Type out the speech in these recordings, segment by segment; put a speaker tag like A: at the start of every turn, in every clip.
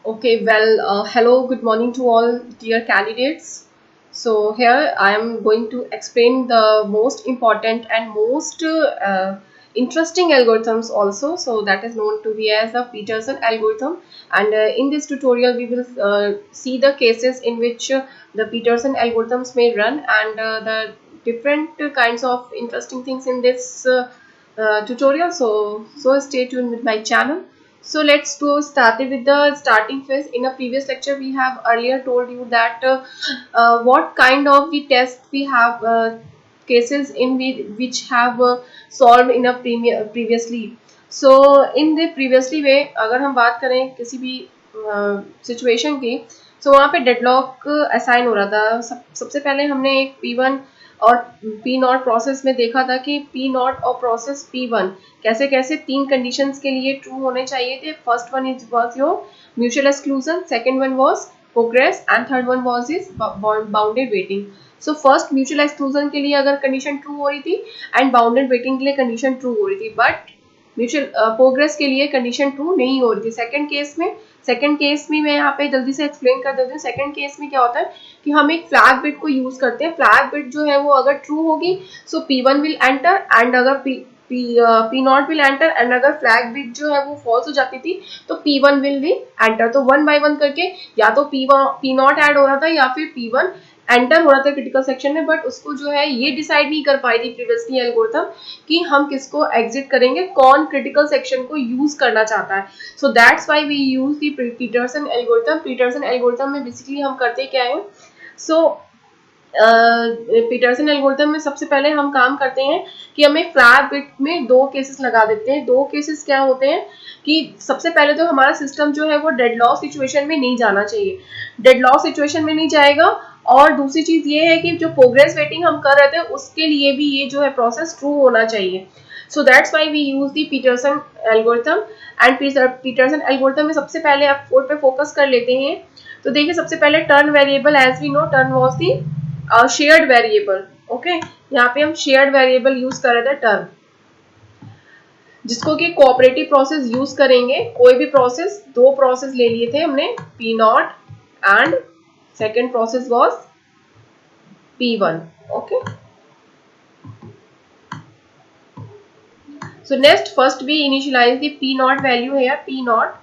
A: Okay, well, hello, good morning to all dear candidates. So, here I am going to explain the most important and most interesting algorithms also. So, that is known to be as the Peterson algorithm. And in this tutorial, we will see the cases in which the Peterson algorithms may run and the different kinds of interesting things in this tutorial. So stay tuned with my channel. So let's go started with the starting phase. In a previous lecture, we have earlier told you that what kind of the test we have cases in which have solved in a previously. So in the previously way, अगर हम बात करें किसी भी situation की, so वहाँ पे deadlock assign हो रहा था. सबसे पहले हमने एक P1 और पी नॉट प्रोसेस में देखा था कि पी नॉट और प्रोसेस P1 कैसे कैसे तीन कंडीशंस के लिए ट्रू होने चाहिए थे. First one is was your mutual exclusion, second one was progress and third one was is bounded waiting. So first mutual exclusion के लिए अगर कंडीशन ट्रू हो रही थी एंड बाउंडेड वेटिंग के लिए कंडीशन ट्रू हो रही थी, बट म्यूचुअल प्रोग्रेस के लिए कंडीशन ट्रू नहीं हो रही थी. सेकंड केस में मैं यहाँ पे जल्दी से एक्सप्लेन कर देती हूँ. सेकंड केस में क्या होता है कि हम एक फ्लैग बिट को यूज करते हैं. फ्लैग बिट जो है वो अगर ट्रू होगी सो P1 विल एंटर एंड अगर P not will enter and अगर फ्लैग बिट जो है वो फॉल्स हो जाती थी तो P1 विल भी एंटर. तो वन बाय वन करके या तो P नॉट ऐड हो रहा था या फिर P1 एंटर हो रहा था क्रिटिकल सेक्शन में, बट उसको जो है ये डिसाइड नहीं कर पाई थी प्रीवियसली एल्गोरिथम कि हम किसको एग्जिट करेंगे, कौन क्रिटिकल सेक्शन को यूज करना चाहता है. So that's why we use the Peterson algorithm. Peterson algorithm में बेसिकली हम करते क्या है, सो पीटरसन एल्गोरिथम में सबसे पहले हम काम करते हैं कि हमें फ्लैग बिट में दो केसेस लगा देते हैं. दो केसेस क्या होते हैं कि सबसे पहले तो हमारा सिस्टम जो है वो डेडलॉक सिचुएशन में नहीं जाना चाहिए, डेडलॉक सिचुएशन में नहीं जाएगा. और दूसरी चीज ये है कि जो प्रोग्रेस वेटिंग हम कर रहे थे उसके लिए भी ये जो है प्रोसेस ट्रू होना चाहिए. So that's why we use the Peterson algorithm. And Peterson algorithm में सबसे पहले आप कोड पे फोकस कर लेते हैं. तो देखिए सबसे पहले turn variable, as we know turn was the shared variable. Okay, यहाँ पे हम शेयर्ड वेरिएबल यूज कर रहे थे टर्न, जिसको कि कोऑपरेटिव प्रोसेस यूज करेंगे. कोई भी प्रोसेस, दो प्रोसेस ले लिए थे हमने, P not and second process was P1. Okay, so next first we initialize the P not value है P नॉट.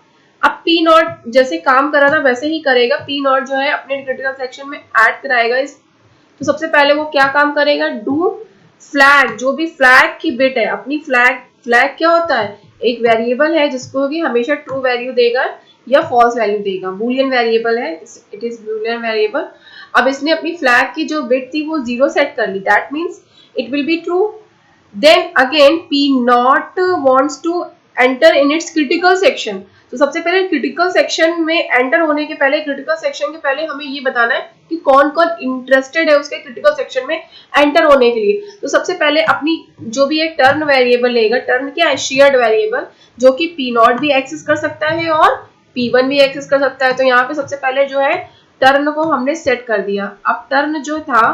A: अब P नॉट जैसे काम करा था वैसे ही करेगा. P नॉट जो है अपने क्रिटिकल सेक्शन में ऐड कराएगा इस. तो सबसे पहले वो क्या काम करेगा, डू फ्लैग, जो भी फ्लैग की बिट है अपनी फ्लैग. फ्लैग क्या होता है, एक वेरिएबल है जिसको कि हमेशा ट्रू वैल्यू देगा या फॉल्स वैल्यू देगा. बूलियन वेरिएबल है, इट इज बूलियन वेरिएबल. अब इसने अपनी फ्लैग की जो बिट थी वो 0 सेट कर ली, that means it will be true. Then again P not wants to enter in its critical section. तो सबसे पहले क्रिटिकल सेक्शन में एंटर होने के पहले, क्रिटिकल सेक्शन के पहले हमें ये बताना है कि कौन कौन इंटरेस्टेड है उसके क्रिटिकल सेक्शन में एंटर होने के लिए. तो सबसे पहले अपनी जो भी एक टर्न वेरिएबल लेगा. टर्न क्या है, शेयर्ड वेरिएबल, जो कि P नॉट भी एक्सेस कर सकता है और P1 भी एक्सेस कर सकता है. तो यहाँ पे सबसे पहले जो है टर्न को हमने सेट कर दिया. अब टर्न जो था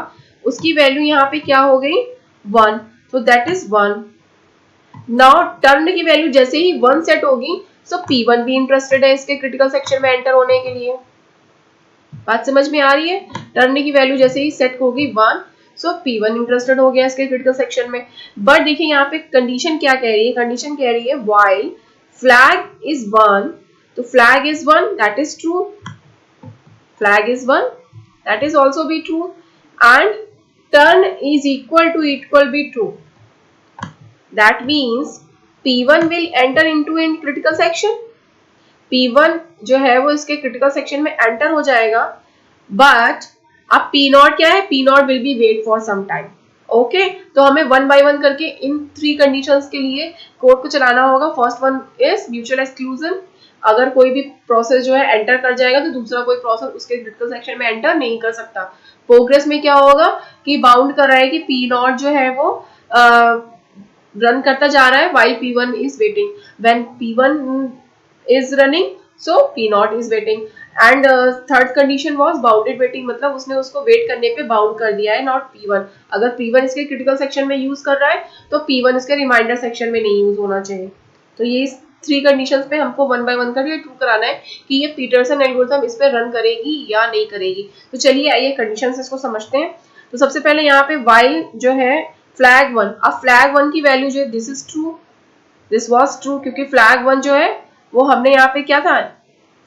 A: उसकी वैल्यू यहाँ पे क्या हो गई, 1. So that is 1. Now turn की वैल्यू जैसे ही 1 सेट होगी सो P1 भी इंटरेस्टेड है इसके क्रिटिकल सेक्शन में एंटर होने के लिए. बात समझ में आ रही है. टर्न की वैल्यू जैसे ही सेट होगी 1, सो P1 इंटरेस्टेड हो गया इसके क्रिटिकल सेक्शन में. बट देखिए यहाँ पे कंडीशन क्या कह रही है, कंडीशन कह रही है while flag is 1, तो flag is 1 that is true, flag is 1 that is also be true, and turn is equal be true. That means P1 will enter into in critical section. P1 जो है वो इसके critical section में enter हो जाएगा. But अब P not क्या है, P not will be wait for some time. Okay, तो हमें वन बाय वन करके इन थ्री कंडीशंस के लिए कोड को चलाना होगा. First one is mutual exclusion. अगर कोई भी प्रोसेस जो है एंटर कर जाएगा तो दूसरा कोई प्रोसेस उसके क्रिटिकल सेक्शन में एंटर नहीं कर सकता. प्रोग्रेस में क्या होगा कि बाउंड कर रहा है कि P नॉट जो है वो रन करता जा रहा है while P1 is waiting. When P1 is running, so P not is waiting. And third condition was bounded waiting, मतलब उसने उसको वेट करने पे बाउंड कर दिया है, नॉट P1. अगर P1 इसके क्रिटिकल सेक्शन में यूज कर रहा है तो P1 इसके रिमाइंडर सेक्शन में नहीं यूज होना चाहिए. तो ये 3 कंडीशंस पे हमको 1 बाय 1 करके ट्रू कराना है कि ये पीटरसन एल्गोरिथम इस पे रन करेगी या नहीं करेगी। तो चलिए आइए कंडीशंस इसको समझते हैं। तो सबसे पहले यहाँ पे while जो है फ्लैग 1, अब फ्लैग 1 की वैल्यू जो है this is true, this was true, क्योंकि फ्लैग 1 जो है वो हमने यहाँ पे क्या था,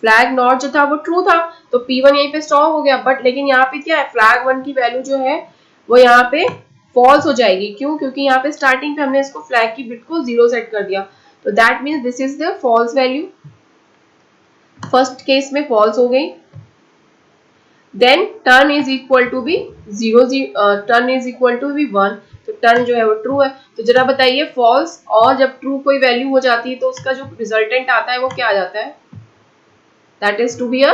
A: फ्लैग नॉट जो था वो ट्रू था, तो P1 यहीं पे स्टॉप हो गया। बट लेकिन यहाँ पे क्या है, फ्लैग 1 की वैल्यू जो है वो यहाँ पे फॉल्स हो जाएगी। क्यों? क्योंकि यहाँ पे स्टार्टिंग पे हमने इसको फ्लैग की बिट को 0 सेट कर दिया, तो that means this is the false value, first case में फॉल्स हो गई। Then turn is equal to be 0, turn is equal to be 1, तो टर्न जो है वो ट्रू है। तो जरा बताइए फॉल्स और जब ट्रू कोई वैल्यू हो जाती है तो उसका जो रिजल्टेंट आता है वो क्या आ जाता है, that is to be a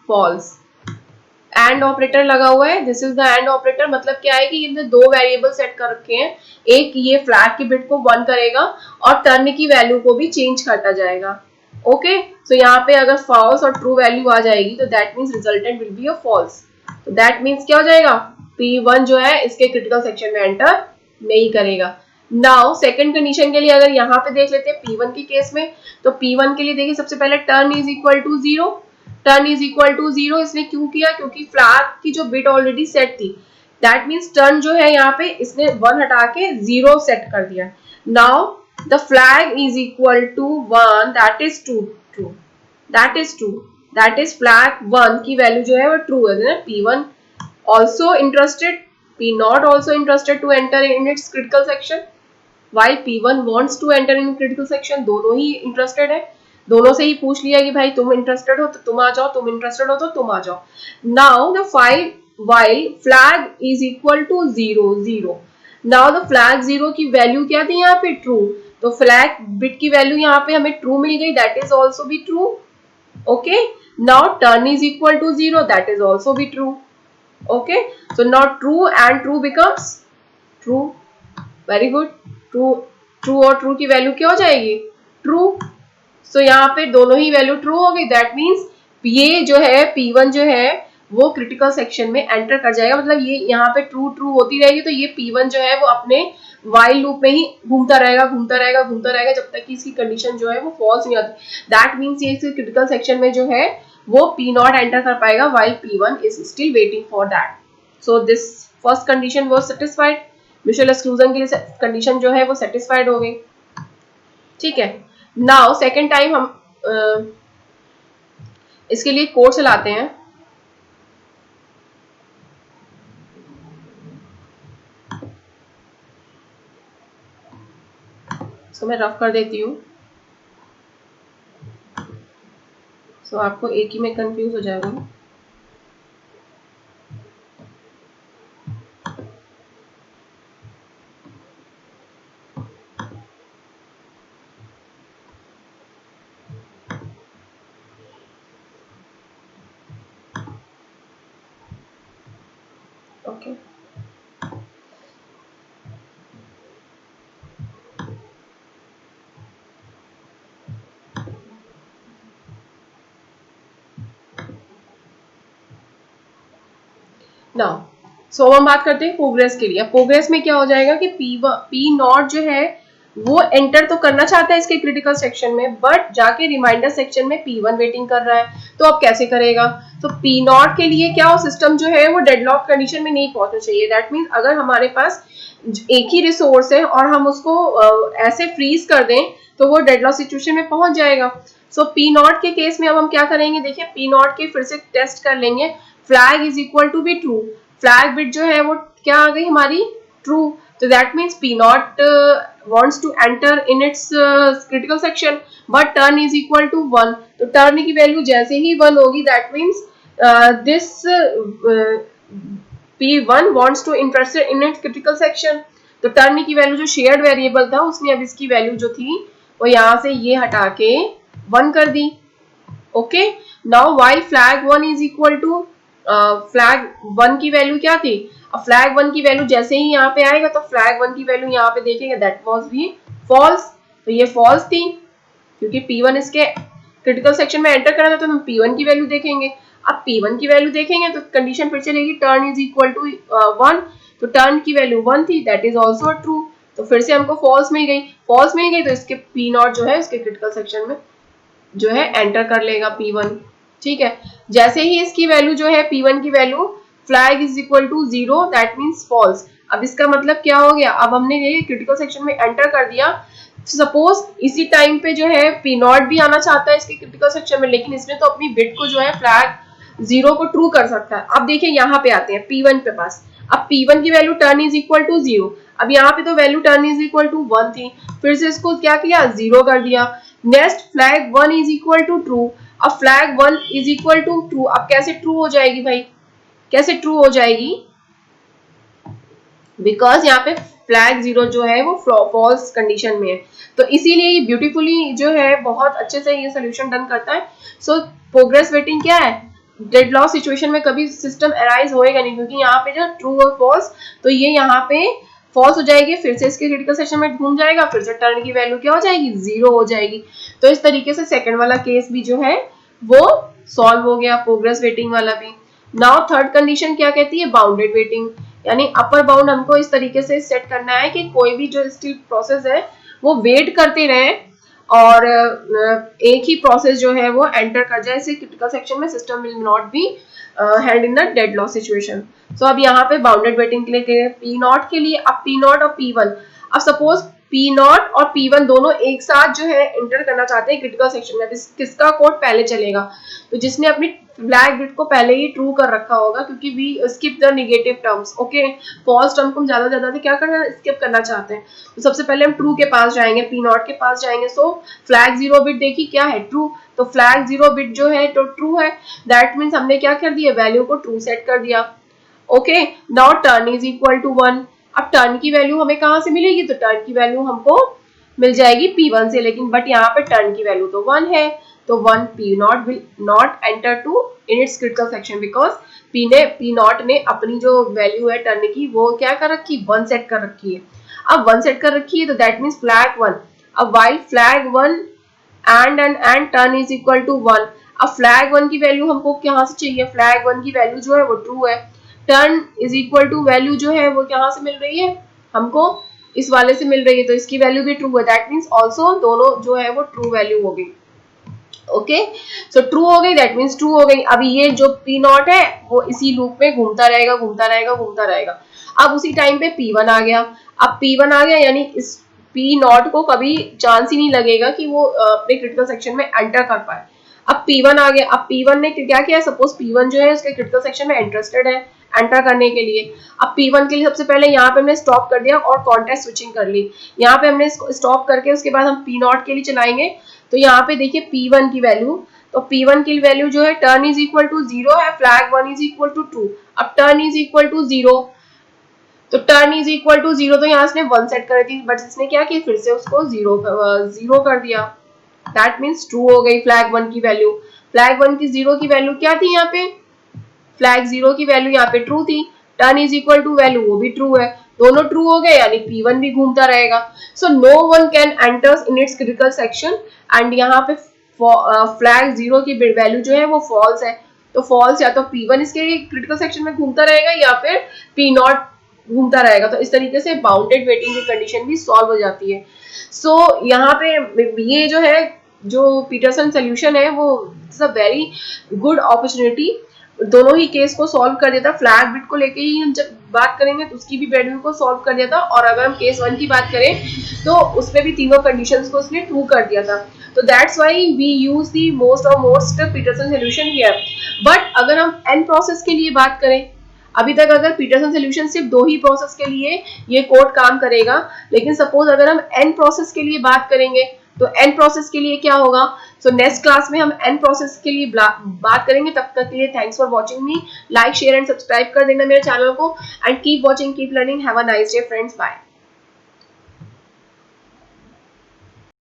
A: false. And operator लगा हुआ है, this is the and operator, मतलब क्या है कि इनने दो वेरिएबल सेट कर रखे हैं, एक ये फ्लैग की बिट को 1 करेगा और टर्न की वैल्यू को भी चेंज करता जाएगा। ओके, सो यहाँ पे अगर फॉल्स और ट्रू वैल्यू आ जाएगी तो that means resultant will be a false. तो दैट मीन्स क्या हो जाएगा, P1 जो है इसके क्रिटिकल सेक्शन में एंटर नहीं करेगा। नाउ सेकंड कंडीशन के लिए अगर यहाँ पे देख लेते हैं P1 के केस में, तो P1 के लिए देखिए सबसे पहले turn is equal to 0, turn is equal to 0 इसने क्यों किया, क्योंकि फ्लैग की जो बिट ऑलरेडी सेट थी, दैट मीन्स टर्न जो है यहाँ पे इसने 1 हटा के 0 सेट कर दिया। Now the flag is equal to 1, that is true, true, that is true, that is flag 1 की वैल्यू जो है वो ट्रू है ना। P1 also interested, P not also interested to enter in its critical section, while P1 wants to enter in critical section, दोनों ही interested है, दोनों से ही पूछ लिया कि भाई तुम इंटरेस्टेड हो तो तुम आ जाओ, तुम इंटरेस्टेड हो तो तुम आ जाओ। Now the while flag is equal to 0, 0, now the flag 0 की वैल्यू क्या थी यहाँ पे, ट्रू, तो फ्लैग बिट की वैल्यू यहाँ पे हमें ट्रू मिल गई, that is also be true. Okay, now turn is equal to 0, that is also be true. Okay, so now true and true becomes true, very good, true, true और true की value क्या हो जाएगी, true, so यहाँ पे दोनों ही value true हो गई, that means ये जो है P1 जो है वो क्रिटिकल सेक्शन में एंटर कर जाएगा, मतलब ये यहाँ पे ट्रू ट्रू होती रहेगी, तो ये P1 जो है वो अपने while लूप में ही घूमता रहेगा घूमता रहेगा घूमता रहेगा जब तक कि इसकी कंडीशन जो है वो फॉल्स नहीं आती। दैट मीन्स ये क्रिटिकल सेक्शन में जो है वो P नॉट एंटर कर पाएगा while P1 is still waiting for that. So this first condition was satisfied, mutual exclusion के लिए कंडीशन जो है वो सेटिस्फाइड हो गई। ठीक है, नाउ सेकेंड टाइम हम इसके लिए कोड चलाते हैं। सो मैं रफ कर देती हूँ, सो आपको एक ही में कंफ्यूज हो जाएगा। ओके, नाउ सो हम बात करते हैं प्रोग्रेस के लिए। प्रोग्रेस में क्या हो जाएगा कि पी नॉट जो है वो एंटर तो करना चाहता है इसके क्रिटिकल सेक्शन में, बट जाके रिमाइंडर सेक्शन में P1 वेटिंग कर रहा है, तो अब कैसे करेगा, तो P नॉट के लिए क्या हो, सिस्टम जो है वो डेडलॉक कंडीशन में नहीं पहुंचना चाहिए। दैट मीन्स अगर हमारे पास एक ही रिसोर्स है और हम उसको ऐसे फ्रीज कर दें तो वो डेडलॉक सिचुएशन में पहुंच जाएगा। सो P नॉट के केस में अब हम क्या करेंगे, देखिए P नॉट के फिर से टेस्ट कर लेंगे, flag is equal to be true, flag bit जो है वो क्या आ गई हमारी, ट्रू, तो दैट मीन्स P नॉट wants to enter in its critical section but turn is equal to 1, तो turn की वैल्यू जैसे ही 1 होगी that means this P1 wants to interested in its critical section, तो turn की वैल्यू जो shared variable था उसने अब इसकी वैल्यू जो थी वो यहाँ से ये हटा के 1 कर दी। Okay, now while flag 1 is equal to flag 1 की वैल्यू क्या थी, अब फ्लैग 1 की वैल्यू जैसे ही यहाँ पे आएगा तो फ्लैग 1 की वैल्यू यहाँ पे देखेंगे दैट वाज भी फॉल्स, तो ये फॉल्स थी क्योंकि P1 इसके क्रिटिकल सेक्शन में एंटर करा था, तो हम P1 की वैल्यू देखेंगे। अब P1 की वैल्यू देखेंगे तो कंडीशन फिर चलेगी टर्न इज इक्वल टू 1, तो टर्न की वैल्यू 1 थी, दैट इज ऑल्सो ट्रू, तो फिर से हमको फॉल्स मिल गई, फॉल्स मिल गई तो इसके पी नॉट जो है इसके क्रिटिकल सेक्शन में जो है एंटर कर लेगा P1, ठीक है। जैसे ही इसकी वैल्यू जो है P1 की value flag is equal to 0 that means false. अब इसका मतलब क्या हो गया, अब हमने ये क्रिटिकल सेक्शन में एंटर कर दिया। सपोज इसी टाइम पे जो है P0 भी आना चाहता है इसके क्रिटिकल सेक्शन में, लेकिन इसने तो अपनी बिट को जो है फ्लैग 0 को ट्रू कर सकता है। अब देखिए यहाँ पे आते हैं P1 पे पास, अब P1 की value turn is equal to 0, अब यहाँ पे तो value turn is equal to 1 थी, फिर से इसको क्या किया 0 कर दिया। Next flag 1 is equal to true, अब flag 1 is equal to true, अब कैसे ट्रू हो जाएगी भाई, कैसे ट्रू हो जाएगी, बिकॉज यहाँ पे फ्लैग 0 जो है वो फॉल्स कंडीशन में है। तो इसीलिए ये ब्यूटीफुली जो है बहुत अच्छे से ये सोल्यूशन डन करता है। सो प्रोग्रेस वेटिंग क्या है, डेडलॉक सिचुएशन में कभी सिस्टम अराइज होएगा नहीं, क्योंकि यहाँ पे जो ट्रू और फॉल्स, तो ये यहाँ पे फॉल्स हो जाएगी, फिर से इसके क्रिटिकल सेक्शन में घूम जाएगा, फिर से टर्न की वैल्यू क्या हो जाएगी 0 हो जाएगी। तो इस तरीके से सेकंड वाला केस भी जो है वो सॉल्व हो गया, प्रोग्रेस वेटिंग वाला भी। नाउ थर्ड कंडीशन क्या कहती है, बाउंडेड वेटिंग, यानी अपर बाउंड हमको इस तरीके से सेट करना है कि कोई भी जो स्टिल प्रोसेस है वो वेट करते रहे और एक ही प्रोसेस जो है वो एंटर कर जाए इसे क्रिटिकल सेक्शन में, system will not be held in the deadlock situation. So अब यहाँ पे बाउंडेड वेटिंग के लिए P0 के लिए अब P0 और P1, अब सपोज P0 और P1 दोनों एक साथ जो है एंटर करना चाहते हैं क्रिटिकल सेक्शन में, किसका कोड पहले चलेगा, तो जिसने अपनी फ्लैग बिट को पहले ही ट्रू कर रखा होगा, क्योंकि we skip the negative terms, okay false term को हम ज्यादा से क्या करना स्किप करना चाहते हैं। तो सबसे पहले हम ट्रू के पास जाएंगे, P0 के पास जाएंगे। सो फ्लैग 0 बिट देखी क्या है ट्रू, तो फ्लैग 0 बिट जो है तो ट्रू है, दैट मीन्स हमने क्या कर दिया वैल्यू को ट्रू सेट कर दिया। Okay now turn is equal to 1, अब टर्न की वैल्यू हमें कहां से मिलेगी, तो टर्न की वैल्यू हमको मिल जाएगी P1 से, लेकिन बट यहाँ पे टर्न की वैल्यू तो 1 है, तो 1 P0 will not enter to in its critical section because P0 ने अपनी जो वैल्यू है टर्न की वो क्या कर रखी 1 सेट कर रखी है। अब 1 सेट कर रखी है तो दैट मीन्स फ्लैग 1, अब while flag 1 and turn is equal to 1, अब फ्लैग 1 की वैल्यू हमको कहाँ से चाहिए, फ्लैग 1 की वैल्यू जो है वो ट्रू है, turn is equal to value जो है वो कहाँ से मिल रही है हमको इस वाले से मिल रही है, तो इसकी वैल्यू भी ट्रू है, दैट मीन्स ऑल्सो दोनों जो है वो ट्रू वैल्यू हो गई। ओके सो ट्रू हो गई, दैट मीन्स ट्रू हो गई। अभी ये जो P0 है वो इसी लूप में घूमता रहेगा घूमता रहेगा घूमता रहेगा। अब उसी टाइम पे P1 आ गया, अब P1 आ गया यानी इस P0 को कभी चांस ही नहीं लगेगा कि वो अपने क्रिटिकल सेक्शन में एंटर कर पाए। अब P1 आ गया, अब P1 ने क्या किया, सपोज P1 जो है उसके क्रिटिकल सेक्शन में इंटरेस्टेड है एंटर करने के लिए। अब P1 के लिए सबसे पहले यहाँ पे हमने स्टॉप कर दिया और कॉन्टेक्स्ट स्विचिंग कर ली, यहाँ पे हमने स्टॉप करके उसके बाद हम P0 के लिए चलाएंगे। तो यहाँ पे देखिए P1 की वैल्यू, तो P1 की वैल्यू जो है टर्न इज इक्वल टू 0 है, flag 1 is equal to true, अब टर्न इज इक्वल टू 0, तो टर्न इज इक्वल टू 0 तो यहाँ इसने 1 सेट कर दी, बट इसने क्या किया फिर से उसको 0 कर दिया, दैट मीन्स ट्रू हो गई फ्लैग 1 की वैल्यू। फ्लैग 1 की 0 की वैल्यू क्या थी यहाँ पे, फ्लैग 0 की वैल्यू यहाँ पे ट्रू थी, turn is equal to value वो भी ट्रू है, दोनों ट्रू हो गए यानी P1 भी घूमता रहेगा। So no one can enters in its critical section and यहाँ पे फ्लैग 0 की वैल्यू जो है वो फॉल्स है, तो फॉल्स या तो P1 इसके क्रिटिकल सेक्शन में घूमता रहेगा या फिर P0 घूमता रहेगा। तो इस तरीके से बाउंडेड वेटिंग की कंडीशन भी सॉल्व हो जाती है। सो यहाँ पे ये जो है जो पीटरसन सोल्यूशन है वो it's a very good opportunity, दोनों ही केस को सॉल्व कर देता। फ्लैग बिट को लेके ही हम जब बात करेंगे तो उसकी भी वैल्यू को सॉल्व कर दिया था, और अगर हम केस 1 की बात करें तो उसमें भी तीनों कंडीशंस को उसने ट्रू कर दिया था। तो that's why we use the most Peterson solution here. But अगर हम एन प्रोसेस के लिए बात करें, अभी तक अगर पीटरसन सोल्यूशन सिर्फ 2 ही प्रोसेस के लिए ये कोड काम करेगा, लेकिन सपोज अगर हम एन प्रोसेस के लिए बात करेंगे तो एन प्रोसेस के लिए क्या होगा। सो नेक्स्ट क्लास में हम एन प्रोसेस के लिए बात करेंगे। तब तक के लिए thanks for watching me, like share and subscribe कर देना मेरे चैनल को, and keep watching keep learning. Have a nice day friends, bye.